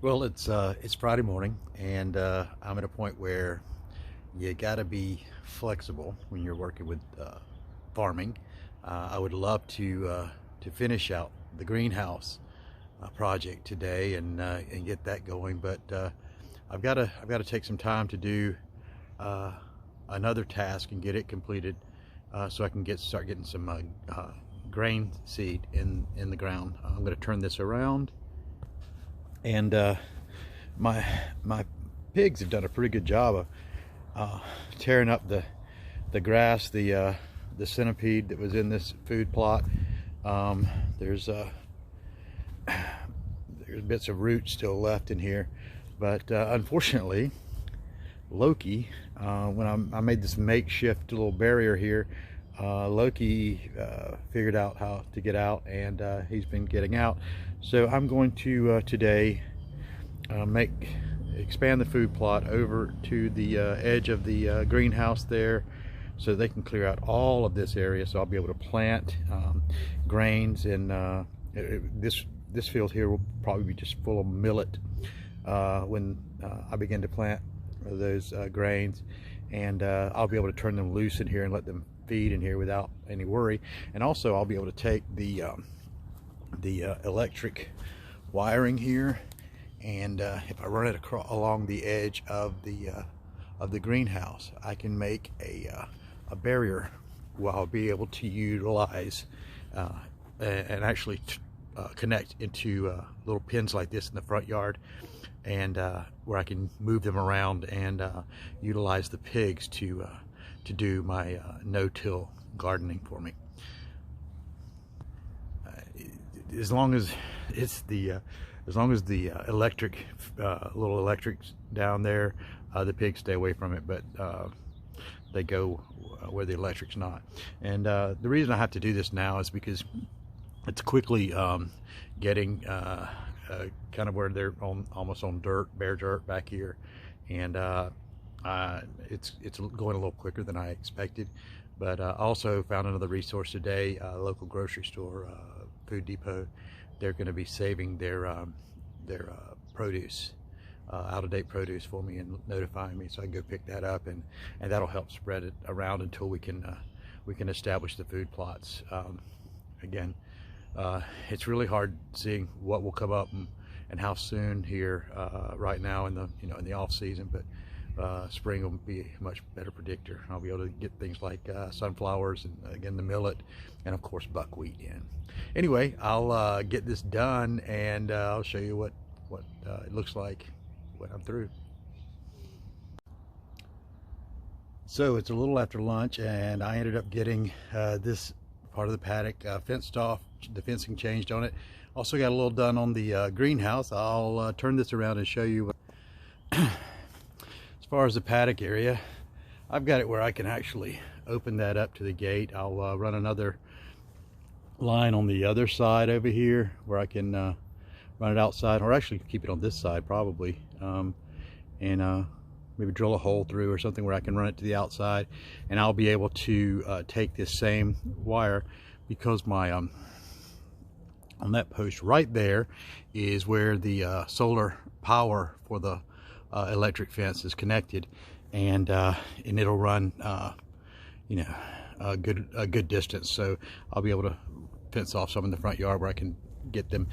Well, it's Friday morning, and I'm at a point where you got to be flexible when you're working with farming. I would love to finish out the greenhouse project today and get that going, but I've got to take some time to do another task and get it completed, so I can start getting some grain seed in the ground. I'm going to turn this around. And my pigs have done a pretty good job of tearing up the grass, the centipede that was in this food plot. There's bits of root still left in here, but unfortunately, Loki, when I made this makeshift little barrier here, Loki figured out how to get out, and he's been getting out. So I'm going to today expand the food plot over to the edge of the greenhouse there, so they can clear out all of this area. So I'll be able to plant grains, and this field here will probably be just full of millet when I begin to plant those grains, and I'll be able to turn them loose in here and let them feed in here without any worry. And also I'll be able to take the electric wiring here, and if I run it along the edge of the greenhouse, I can make a barrier where I'll be able to utilize and actually connect into little pins like this in the front yard, and where I can move them around and utilize the pigs to do my no-till gardening for me. As long as the electric little electrics down there, the pigs stay away from it, but they go where the electric's not. And the reason I have to do this now is because it's quickly getting kind of where they're almost on bare dirt back here, and it's going a little quicker than I expected. But I also found another resource today, a local grocery store, Food Depot. They're going to be saving their produce, out-of-date produce for me, and notifying me so I can go pick that up, and that'll help spread it around until we can establish the food plots. Again, it's really hard seeing what will come up and how soon here right now in the off season, but spring will be a much better predictor. I'll be able to get things like sunflowers, and again the millet, and of course buckwheat in. Anyway, I'll get this done, and I'll show you what it looks like when I'm through. So it's a little after lunch, and I ended up getting this part of the paddock fenced off, the fencing changed on it. Also got a little done on the greenhouse. I'll turn this around and show you. As far as the paddock area, I've got it where I can actually open that up to the gate. I'll run another line on the other side over here where I can run it outside, or actually keep it on this side probably, and maybe drill a hole through or something where I can run it to the outside. And I'll be able to take this same wire, because my on that post right there is where the solar power for the electric fence is connected, and it'll run a good distance. So I'll be able to fence off some in the front yard where I can get them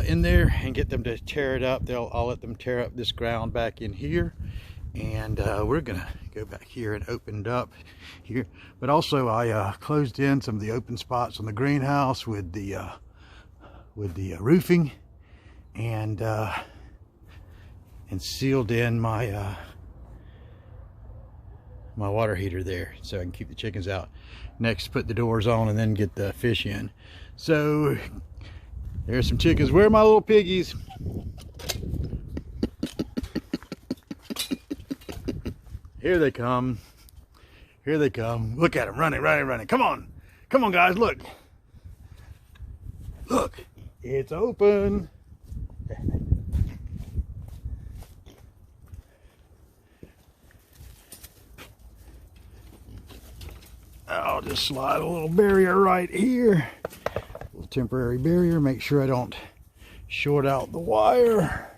in there and get them to tear it up. I'll let them tear up this ground back in here, and we're gonna go back here and opened up here. But also I closed in some of the open spots on the greenhouse with the roofing, and sealed in my my water heater there so I can keep the chickens out. Next, put the doors on and then get the fish in. So there's some chickens. Where are my little piggies? Here they come. Here they come. Look at them, running. Come on guys, look, it's open. I'll just slide a little barrier right here, a little temporary barrier, make sure I don't short out the wire.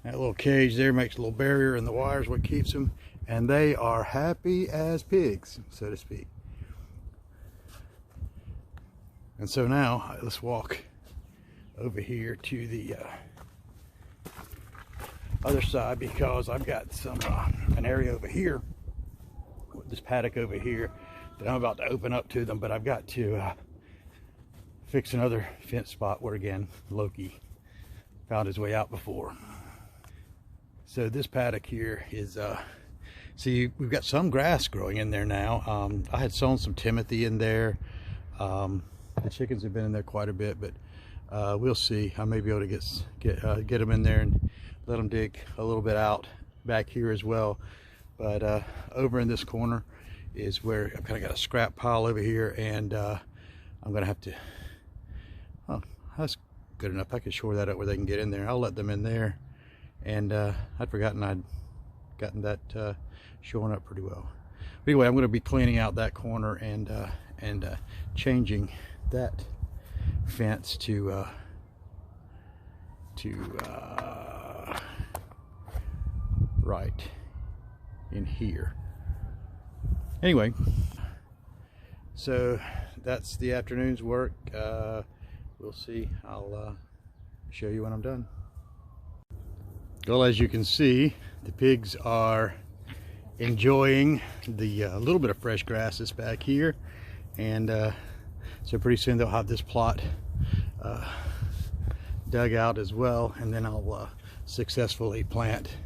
That little cage there makes a little barrier, and the wire's what keeps them, and they are happy as pigs, so to speak. And so now let's walk over here to the other side, because I've got some an area over here, this paddock over here, that I'm about to open up to them, but I've got to fix another fence spot where, again, Loki found his way out before. So this paddock here is, see, we've got some grass growing in there now. I had sown some Timothy in there. The chickens have been in there quite a bit, but we'll see. I may be able to get them in there and let them dig a little bit out back here as well. But over in this corner is where I've kind of got a scrap pile over here, and I'm gonna have to, oh, that's good enough. I can shore that up where they can get in there. I'll let them in there, and I'd forgotten I'd gotten that shorn up pretty well. But anyway, I'm going to be cleaning out that corner and changing that fence to right in here. Anyway, so that's the afternoon's work. We'll see. I'll show you when I'm done. Well, as you can see, the pigs are enjoying the little bit of fresh grass that's back here, and so pretty soon they'll have this plot dug out as well, and then I'll successfully plant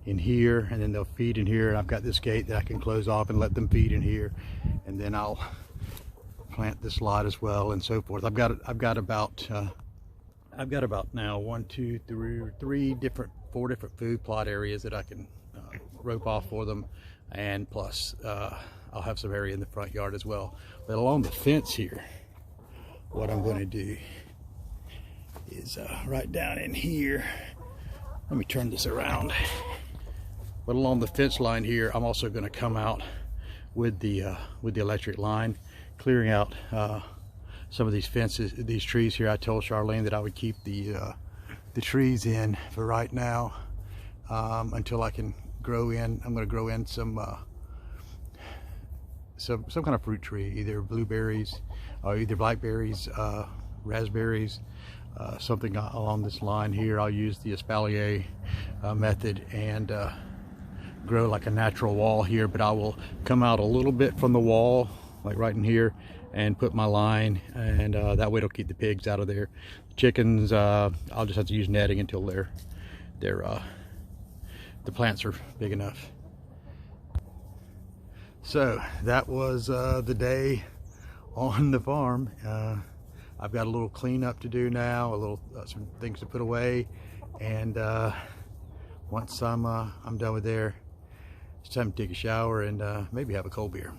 in here, and then they'll feed in here, and I've got this gate that I can close off and let them feed in here, and then I'll plant this lot as well, and so forth. I've got about now 1, 2, 3, 4 different food plot areas that I can rope off for them, and plus I'll have some area in the front yard as well. But along the fence here, what I'm going to do is right down in here, let me turn this around, but along the fence line here, I'm also going to come out with the electric line, clearing out some of these fences, these trees here. I told Charlene that I would keep the trees in for right now, until I can grow in. I'm going to grow in some kind of fruit tree, either blueberries or either blackberries, raspberries, something along this line here. I'll use the espalier method and grow like a natural wall here, but I will come out a little bit from the wall, like right in here, and put my line, and that way it'll keep the pigs out of there. Chickens, I'll just have to use netting until the plants are big enough. So that was the day on the farm. I've got a little cleanup to do now, some things to put away, and once I'm done with there, it's time to take a shower and maybe have a cold beer.